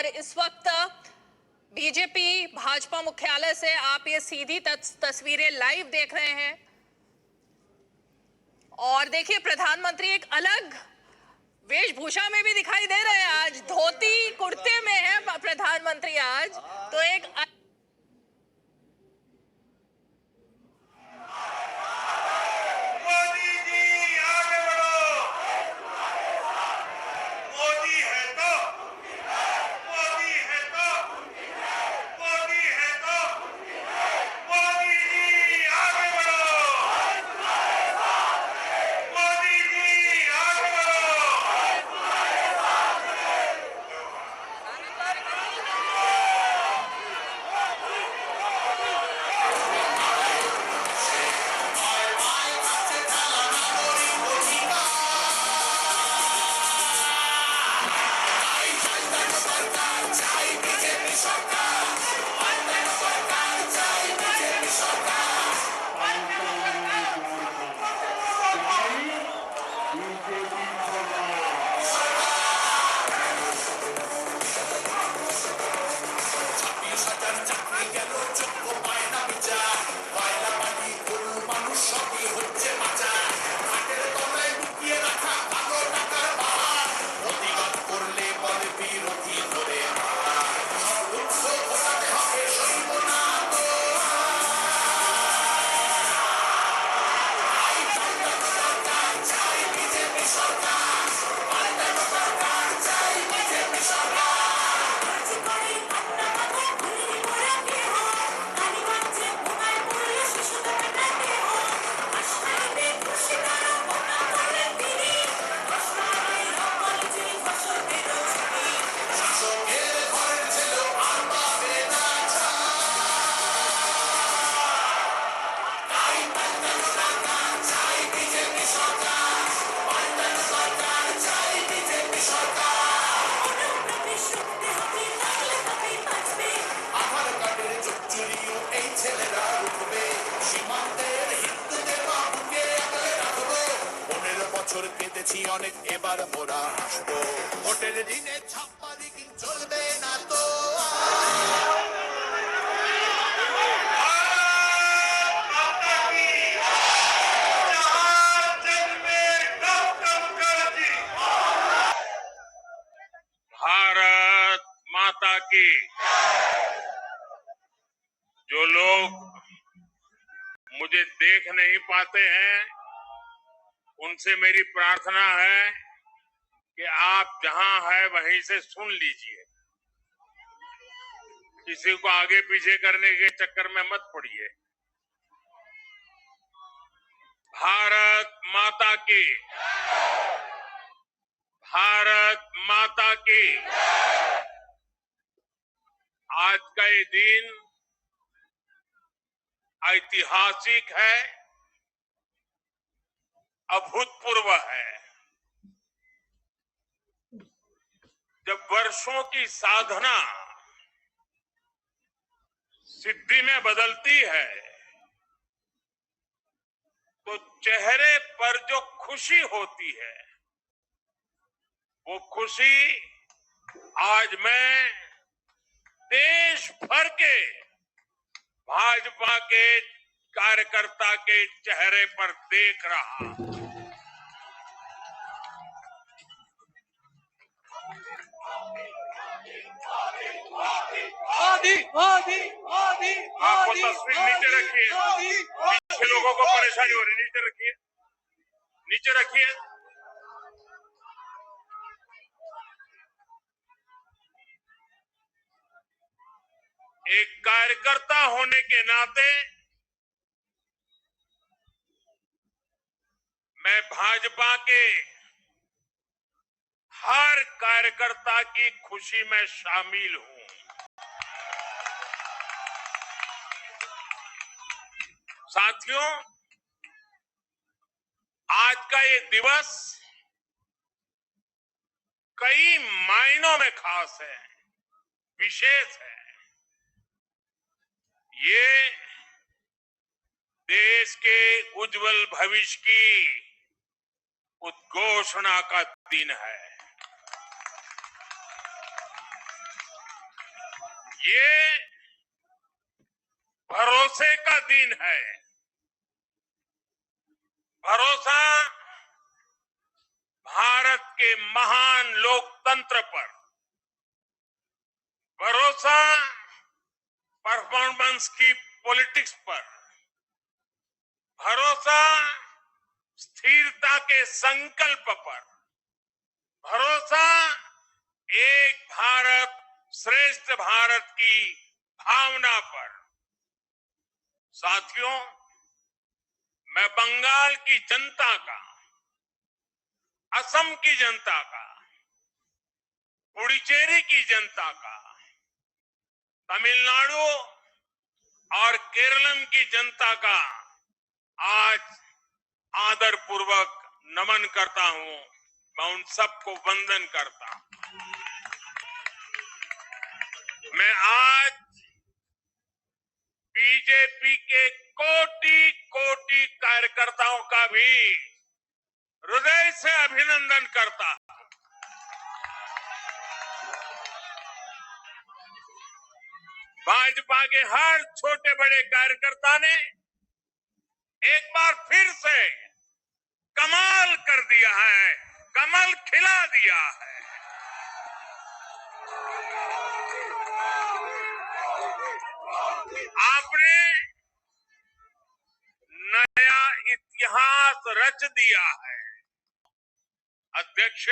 और इस वक्त बीजेपी भाजपा मुख्यालय से आप ये सीधी तस्वीरें लाइव देख रहे हैं और देखिए प्रधानमंत्री एक अलग वेशभूषा में भी दिखाई दे रहे हैं। आज धोती कुर्ते में है प्रधानमंत्री आज, तो एक অনেক এবার মোরা হাসবো ভোটের দিনে ছাপ্পা দিন চলবে না তো भारत माता की। जो लोग मुझे देख नहीं पाते हैं उनसे मेरी प्रार्थना है कि आप जहां हैं वहीं से सुन लीजिए, किसी को आगे पीछे करने के चक्कर में मत पड़िए। भारत माता की, भारत माता की। आज का ये दिन ऐतिहासिक है, अभूतपूर्व है। जब वर्षों की साधना सिद्धि में बदलती है तो चेहरे पर जो खुशी होती है वो खुशी आज मैं देश भर के भाजपा के कार्यकर्ता के चेहरे पर देख रहा हूं। आपको तस्वीर नीचे रखिए, पीछे लोगों को परेशानी हो रही, नीचे रखिए, नीचे रखिए। एक कार्यकर्ता होने के नाते मैं भाजपा के हर कार्यकर्ता की खुशी में शामिल हूं। साथियों, आज का ये दिवस कई मायनों में खास है, विशेष है। ये देश के उज्जवल भविष्य की उद्घोषणा का दिन है। ये भरोसे का दिन है। भरोसा भारत के महान लोकतंत्र पर, भरोसा परफॉर्मेंस की पॉलिटिक्स पर, भरोसा स्थिरता के संकल्प पर, भरोसा एक भारत श्रेष्ठ भारत की भावना पर। साथियों, मैं बंगाल की जनता का, असम की जनता का, पुडुचेरी की जनता का, तमिलनाडु और केरल की जनता का आज आदरपूर्वक नमन करता हूं। मैं उन सबको वंदन करता हूं। मैं आज बीजेपी के कोटि कोटि कार्यकर्ताओं का भी हृदय से अभिनंदन करता हूं। भाजपा के हर छोटे बड़े कार्यकर्ता ने एक बार फिर से कमाल कर दिया है, कमल खिला दिया है। आपने नया इतिहास रच दिया है। अध्यक्ष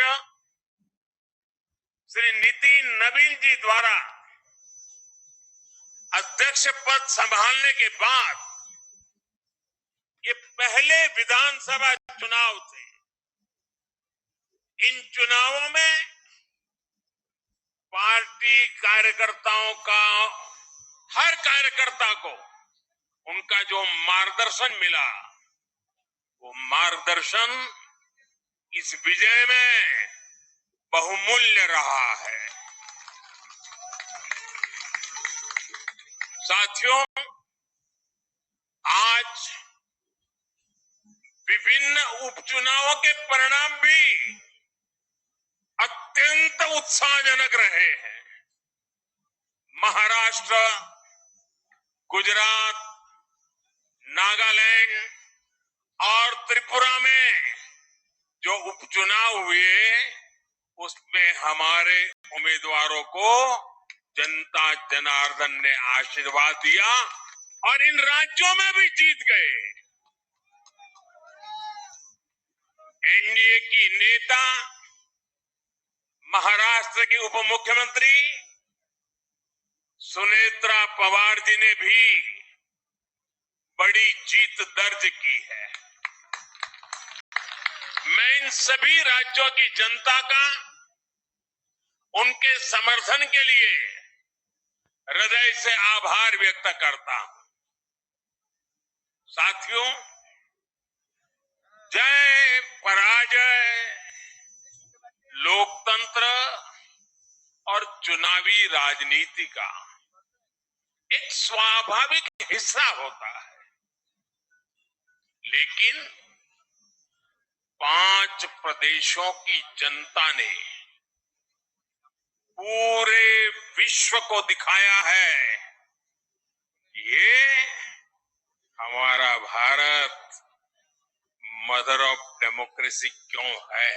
श्री नितिन नवीन जी द्वारा अध्यक्ष पद संभालने के बाद ये पहले विधानसभा चुनाव थे। इन चुनावों में पार्टी कार्यकर्ताओं का, हर कार्यकर्ता को उनका जो मार्गदर्शन मिला, वो मार्गदर्शन इस विजय में बहुमूल्य रहा है। साथियों, आज विभिन्न उपचुनावों के परिणाम भी अत्यंत उत्साहजनक रहे हैं। महाराष्ट्र, गुजरात, नागालैंड और त्रिपुरा में जो उपचुनाव हुए, उसमें हमारे उम्मीदवारों को जनता जनार्दन ने आशीर्वाद दिया और इन राज्यों में भी जीत गए। एनडीए की नेता महाराष्ट्र की उप मुख्यमंत्री सुनेत्रा पवार जी ने भी बड़ी जीत दर्ज की है। मैं इन सभी राज्यों की जनता का उनके समर्थन के लिए हृदय से आभार व्यक्त करता हूं। साथियों, जय पराजय लोकतंत्र और चुनावी राजनीति का एक स्वाभाविक हिस्सा होता है, लेकिन 5 प्रदेशों की जनता ने पूरे विश्व को दिखाया है, ये हमारा भारत मदर ऑफ डेमोक्रेसी क्यों है।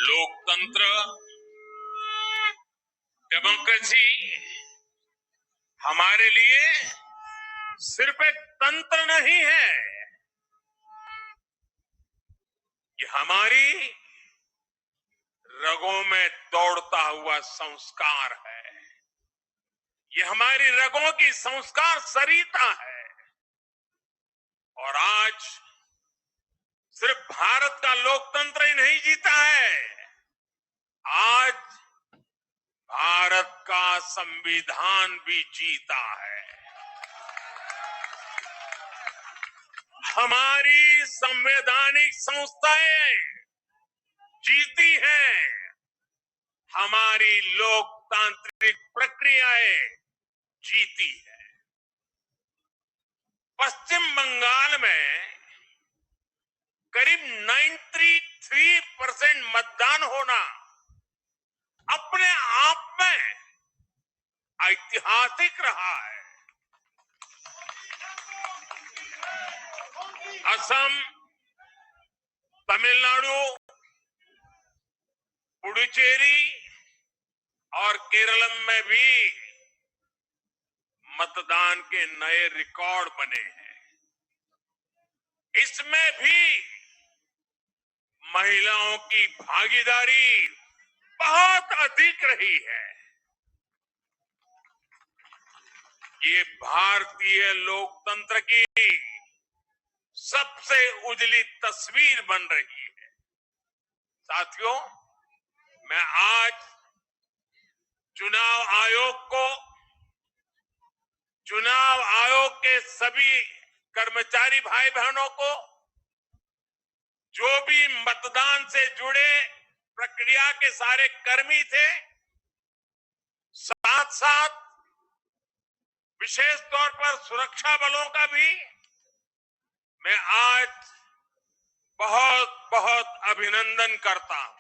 लोकतंत्र, डेमोक्रेसी हमारे लिए सिर्फ एक तंत्र नहीं है, ये हमारी रगों में दौड़ता हुआ संस्कार है। ये हमारी रगों की संस्कार सरिता है। और आज सिर्फ भारत का लोकतंत्र ही नहीं जीता है, आज भारत का संविधान भी जीता है। हमारी संवैधानिक संस्थाएं जीती हैं, हमारी लोकतांत्रिक प्रक्रियाएं जीती है। पश्चिम बंगाल में करीब 93% मतदान होना अधिक रहा है। असम, तमिलनाडु, पुडुचेरी और केरल में भी मतदान के नए रिकॉर्ड बने हैं। इसमें भी महिलाओं की भागीदारी बहुत अधिक रही है। ये भारतीय लोकतंत्र की सबसे उजली तस्वीर बन रही है। साथियों, मैं आज चुनाव आयोग के सभी कर्मचारी भाई बहनों को, जो भी मतदान से जुड़े प्रक्रिया के सारे कर्मी थे, साथ साथ विशेष तौर पर सुरक्षा बलों का भी मैं आज बहुत बहुत अभिनंदन करता हूं।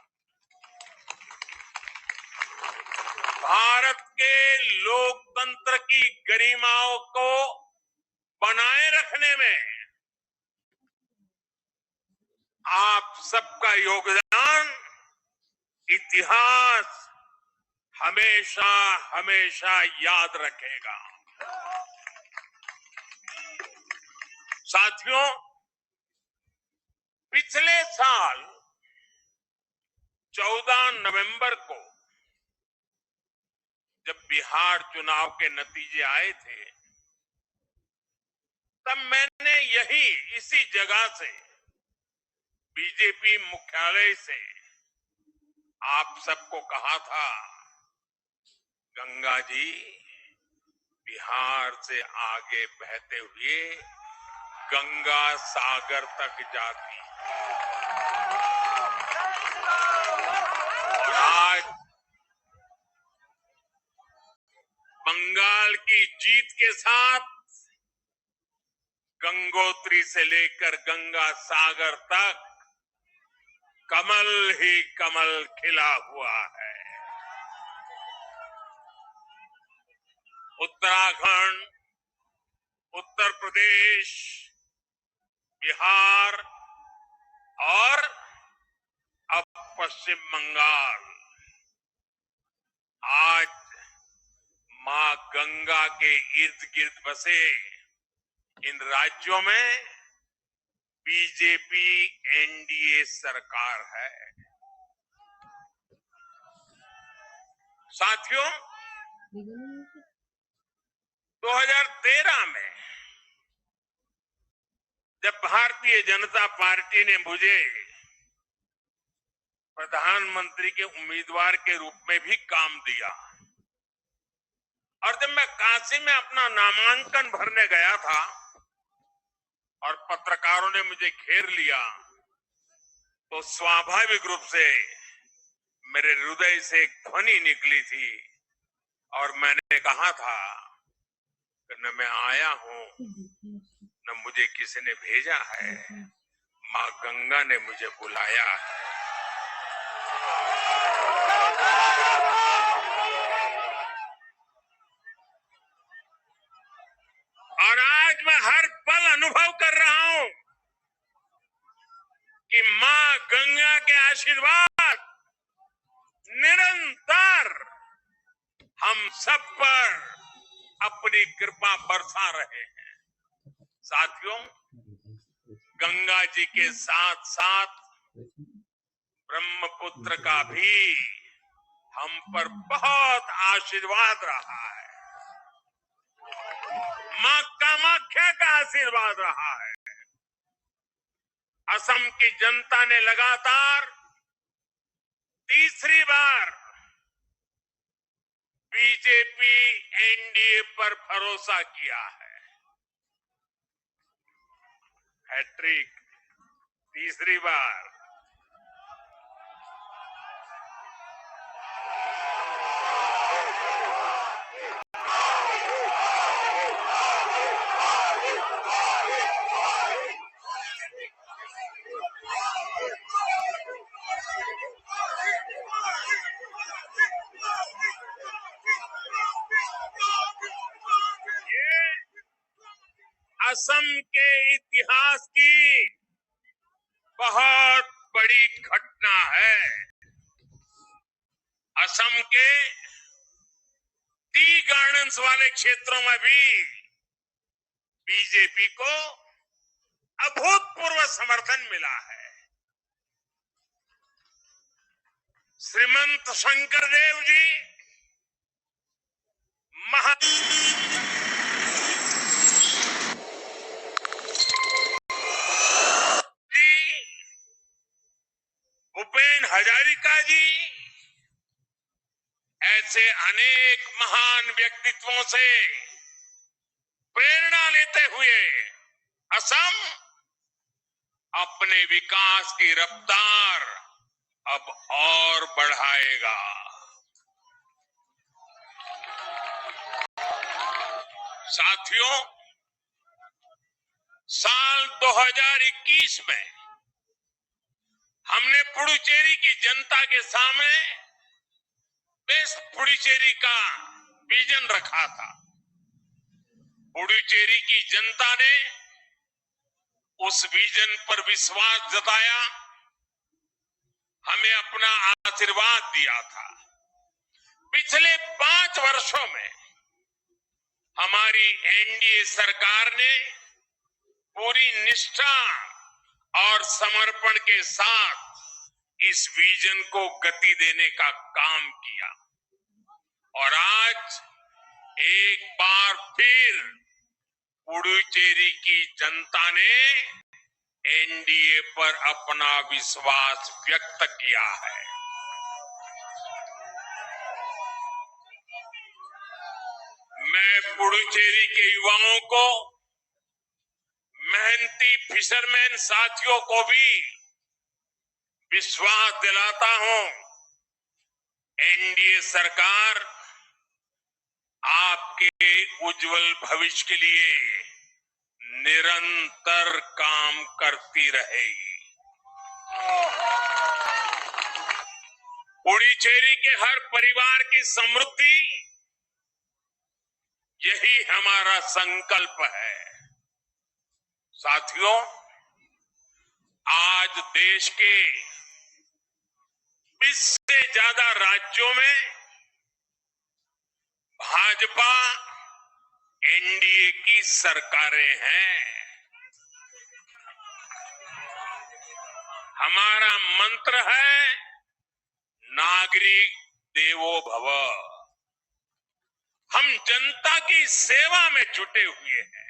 भारत के लोकतंत्र की गरिमाओं को बनाए रखने में आप सबका योगदान इतिहास हमेशा हमेशा याद रखेगा। साथियों, पिछले साल 14 नवंबर को जब बिहार चुनाव के नतीजे आए थे, तब मैंने इसी जगह से, बीजेपी मुख्यालय से आप सबको कहा था, गंगा जी बिहार से आगे बहते हुए गंगा सागर तक जाती और आज बंगाल की जीत के साथ गंगोत्री से लेकर गंगा सागर तक कमल ही कमल खिला हुआ है। उत्तराखंड, उत्तर प्रदेश, बिहार और अब पश्चिम बंगाल आज मां गंगा के इर्द गिर्द बसे इन राज्यों में बीजेपी एनडीए सरकार है। साथियों, 2013 में जब भारतीय जनता पार्टी ने मुझे प्रधानमंत्री के उम्मीदवार के रूप में भी काम दिया और जब मैं काशी में अपना नामांकन भरने गया था और पत्रकारों ने मुझे घेर लिया, तो स्वाभाविक रूप से मेरे हृदय से एक ध्वनि निकली थी और मैंने कहा था कि न मैं आया हूं, न मुझे किसी ने भेजा है, मां गंगा ने मुझे बुलाया है। और आज मैं हर पल अनुभव कर रहा हूं कि मां गंगा के आशीर्वाद निरंतर हम सब पर अपनी कृपा बरसा रहे हैं। साथियों, गंगा जी के साथ साथ ब्रह्मपुत्र का भी हम पर बहुत आशीर्वाद रहा है। मां कामाख्या का आशीर्वाद रहा है। असम की जनता ने लगातार तीसरी बार बीजेपी एनडीए पर भरोसा किया है। हैट्रिक तीसरी बार। असम के इतिहास की बहुत बड़ी घटना है। असम के टी गार्डन्स वाले क्षेत्रों में भी बीजेपी को अभूतपूर्व समर्थन मिला है। श्रीमंत शंकरदेव जी महा भूपेन हजारिका जी ऐसे अनेक महान व्यक्तित्वों से प्रेरणा लेते हुए असम अपने विकास की रफ्तार अब और बढ़ाएगा। साथियों, साल 2021 में हमने पुडुचेरी की जनता के सामने बेस्ट पुडुचेरी का विजन रखा था। पुडुचेरी की जनता ने उस विजन पर विश्वास जताया, हमें अपना आशीर्वाद दिया था। पिछले 5 वर्षों में हमारी एनडीए सरकार ने पूरी निष्ठा और समर्पण के साथ इस विजन को गति देने का काम किया और आज एक बार फिर पुडुचेरी की जनता ने एनडीए पर अपना विश्वास व्यक्त किया है। मैं पुडुचेरी के युवाओं को, मेहनती फिशरमैन साथियों को भी विश्वास दिलाता हूं, एनडीए सरकार आपके उज्जवल भविष्य के लिए निरंतर काम करती रहेगी। पुडुचेरी के हर परिवार की समृद्धि, यही हमारा संकल्प है। साथियों, आज देश के 20 से ज्यादा राज्यों में भाजपा एनडीए की सरकारें हैं। हमारा मंत्र है नागरिक देवो भव। हम जनता की सेवा में जुटे हुए हैं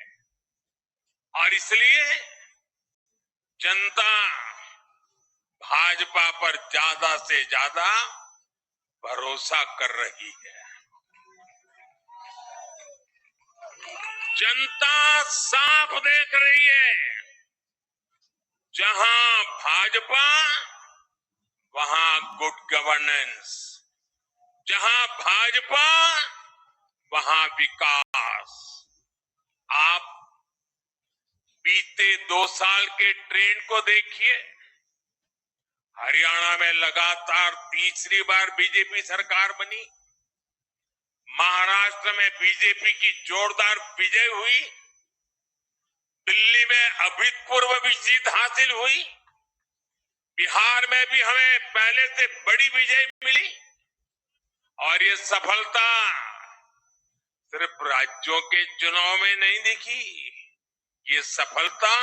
और इसलिए जनता भाजपा पर ज्यादा से ज्यादा भरोसा कर रही है। जनता साफ देख रही है, जहां भाजपा वहां गुड गवर्नेंस, जहां भाजपा वहां विकास। आप बीते 2 साल के ट्रेंड को देखिए। हरियाणा में लगातार तीसरी बार बीजेपी सरकार बनी, महाराष्ट्र में बीजेपी की जोरदार विजय हुई, दिल्ली में अभूतपूर्व जीत हासिल हुई, बिहार में भी हमें पहले से बड़ी विजय मिली और ये सफलता सिर्फ राज्यों के चुनाव में नहीं दिखी, ये सफलता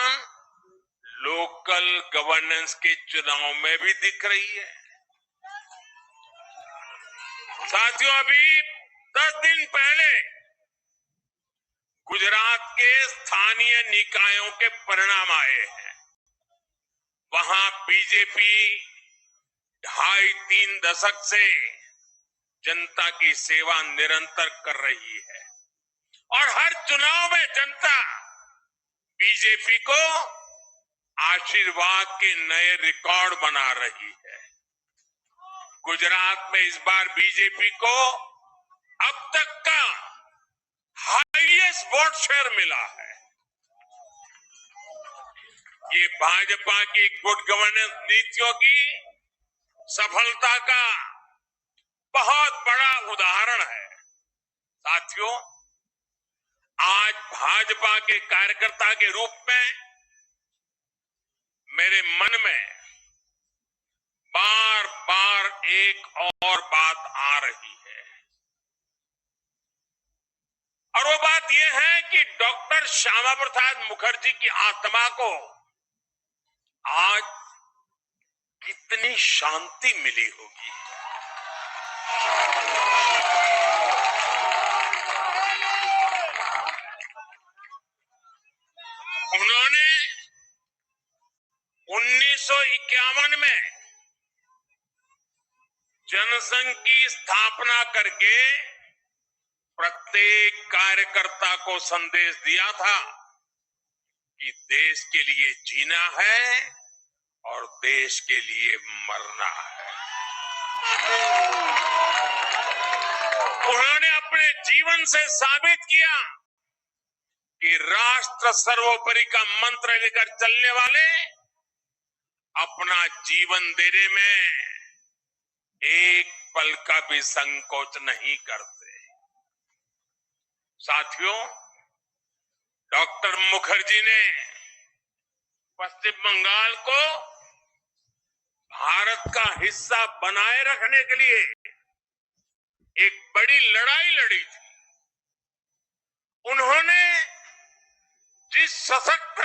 लोकल गवर्नेंस के चुनाव में भी दिख रही है। साथियों, अभी 10 दिन पहले गुजरात के स्थानीय निकायों के परिणाम आए हैं। वहां बीजेपी 2.5-3 दशक से जनता की सेवा निरंतर कर रही है और हर चुनाव में जनता बीजेपी को आशीर्वाद के नए रिकॉर्ड बना रही है। गुजरात में इस बार बीजेपी को अब तक का हाईएस्ट वोट शेयर मिला है। ये भाजपा की गुड गवर्नेंस नीतियों की सफलता का बहुत बड़ा उदाहरण है। साथियों, आज भाजपा के कार्यकर्ता के रूप में मेरे मन में बार बार एक और बात आ रही है, और वो बात यह है कि डॉक्टर श्यामा प्रसाद मुखर्जी की आत्मा को आज कितनी शांति मिली होगी। उन्होंने 1951 में जनसंघ की स्थापना करके प्रत्येक कार्यकर्ता को संदेश दिया था कि देश के लिए जीना है और देश के लिए मरना है। उन्होंने अपने जीवन से साबित किया कि राष्ट्र सर्वोपरि का मंत्र लेकर चलने वाले अपना जीवन देने में एक पल का भी संकोच नहीं करते। साथियों, डॉक्टर मुखर्जी ने पश्चिम बंगाल को भारत का हिस्सा बनाए रखने के लिए एक बड़ी लड़ाई लड़ी थी। उन्होंने जिस सशक्त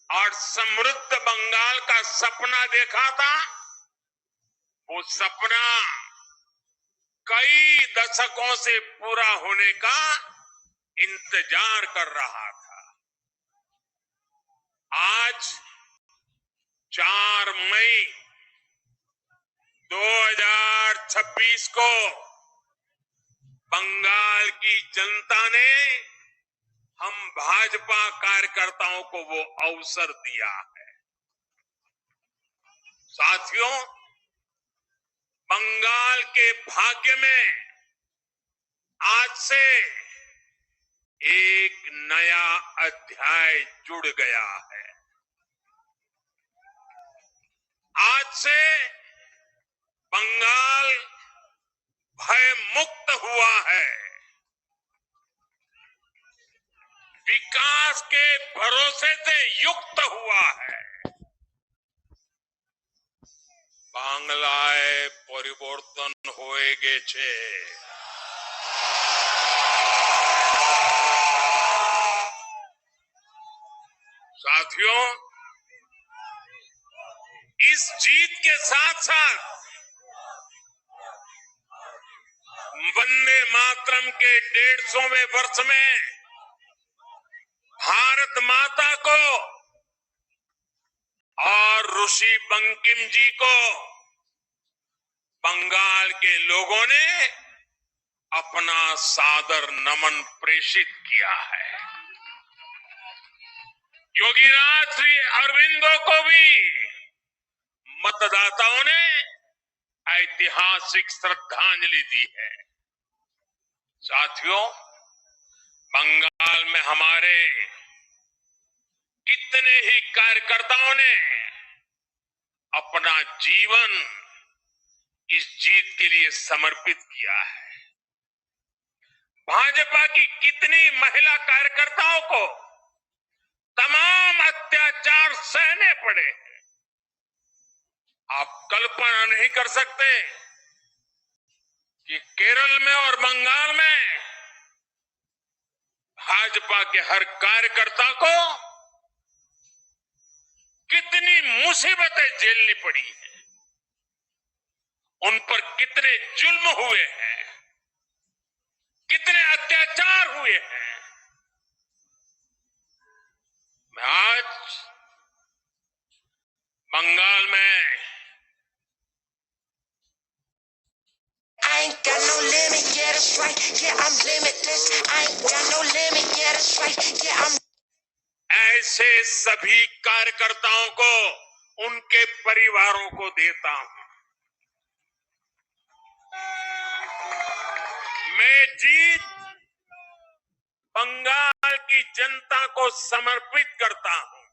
और समृद्ध बंगाल का सपना देखा था, वो सपना कई दशकों से पूरा होने का इंतजार कर रहा था। आज 4 मई 2026 को बंगाल की जनता ने हम भाजपा कार्यकर्ताओं को वो अवसर दिया है। साथियों, बंगाल के भाग्य में आज से एक नया अध्याय जुड़ गया है। आज से बंगाल भय मुक्त हुआ है, विकास के भरोसे से युक्त हुआ है। বাংলায় পরিবর্তন হয়ে গেছে। साथियों, इस जीत के साथ साथ वंदे मातरम के 150वें वर्ष में भारत माता को और ऋषि बंकिम जी को बंगाल के लोगों ने अपना सादर नमन प्रेषित किया है। योगीराज श्री अरविंदो को भी मतदाताओं ने ऐतिहासिक श्रद्धांजलि दी है। साथियों, बंगाल में हमारे कितने ही कार्यकर्ताओं ने अपना जीवन इस जीत के लिए समर्पित किया है। भाजपा की कितनी महिला कार्यकर्ताओं को तमाम अत्याचार सहने पड़े हैं। आप कल्पना नहीं कर सकते कि केरल में और बंगाल में भाजपा के हर कार्यकर्ता को कितनी मुसीबतें झेलनी पड़ी है, उन पर कितने जुल्म हुए हैं, कितने अत्याचार हुए हैं। मैं आज बंगाल में I ain't got no limit, yeah, that's right. Yeah, I'm limitless. I ain't got no limit, yeah, that's right. Yeah, I'm ऐसे सभी कार्यकर्ताओं को, उनके परिवारों को देता हूं। मैं जीत बंगाल की जनता को समर्पित करता हूं।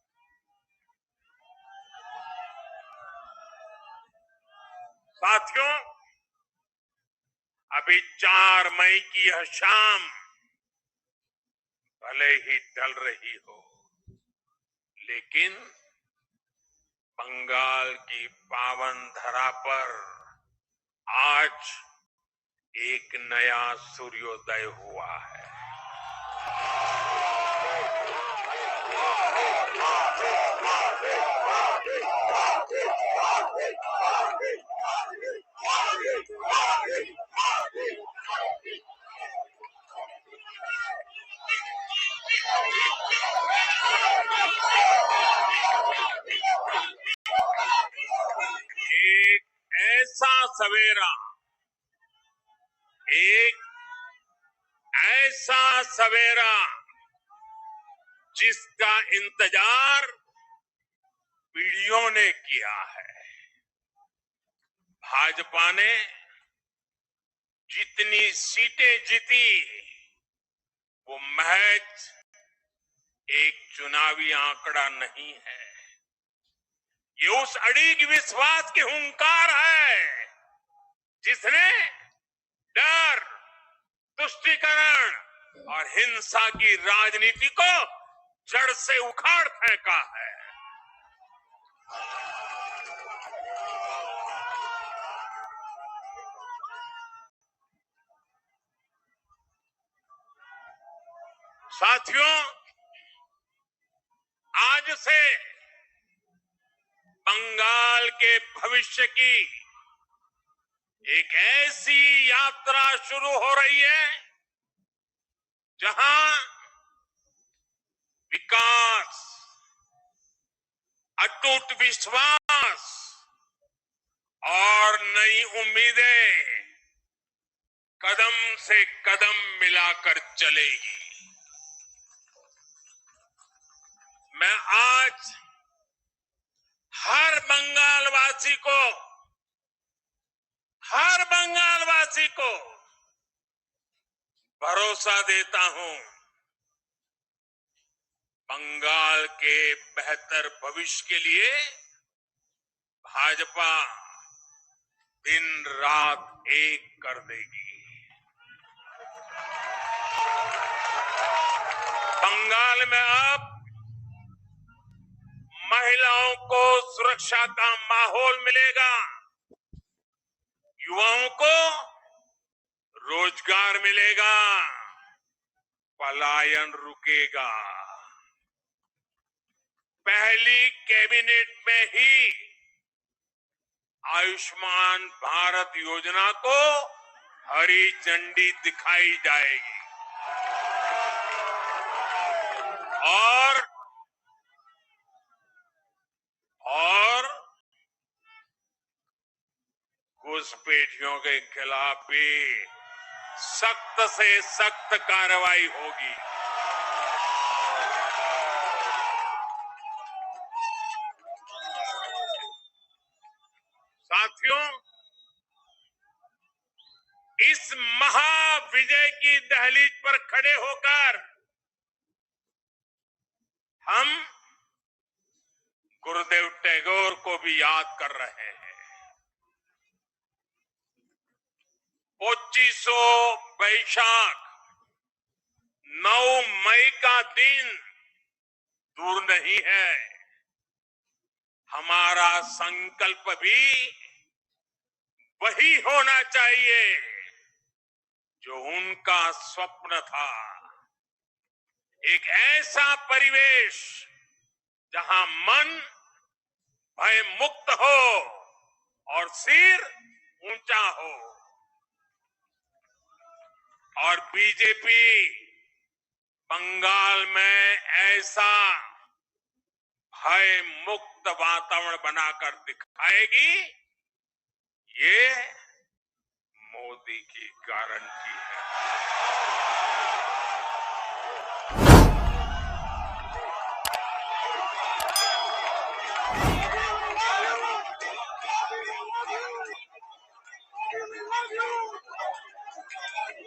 साथियों, अभी 4 मई की यह शाम भले ही टल रही हो, लेकिन बंगाल की पावन धरा पर आज एक नया सूर्योदय हुआ है। एक ऐसा सवेरा, एक ऐसा सवेरा जिसका इंतजार पीढ़ियों ने किया है। भाजपा ने जितनी सीटें जीती वो महज एक चुनावी आंकड़ा नहीं है, ये उस अड़िग विश्वास की हुंकार है जिसने डर, तुष्टीकरण और हिंसा की राजनीति को जड़ से उखाड़ फेंका है। साथियों, आज से बंगाल के भविष्य की एक ऐसी यात्रा शुरू हो रही है जहां विकास, अटूट विश्वास और नई उम्मीदें कदम से कदम मिलाकर चलेगी। मैं आज हर बंगालवासी को भरोसा देता हूं, बंगाल के बेहतर भविष्य के लिए भाजपा दिन रात एक कर देगी। बंगाल में अब महिलाओं को सुरक्षा का माहौल मिलेगा, युवाओं को रोजगार मिलेगा, पलायन रुकेगा। पहली कैबिनेट में ही आयुष्मान भारत योजना को हरी झंडी दिखाई जाएगी और घुसपैठियों के खिलाफ भी सख्त से सख्त कार्रवाई होगी। साथियों, इस महाविजय की दहलीज पर खड़े होकर हम गुरुदेव टैगोर को भी याद कर रहे हैं। 25 बैशाख 9 मई का दिन दूर नहीं है। हमारा संकल्प भी वही होना चाहिए जो उनका स्वप्न था। एक ऐसा परिवेश जहां मन भय मुक्त हो और सिर ऊंचा हो, और बीजेपी बंगाल में ऐसा भय मुक्त वातावरण बनाकर दिखाएगी, ये मोदी की गारंटी है।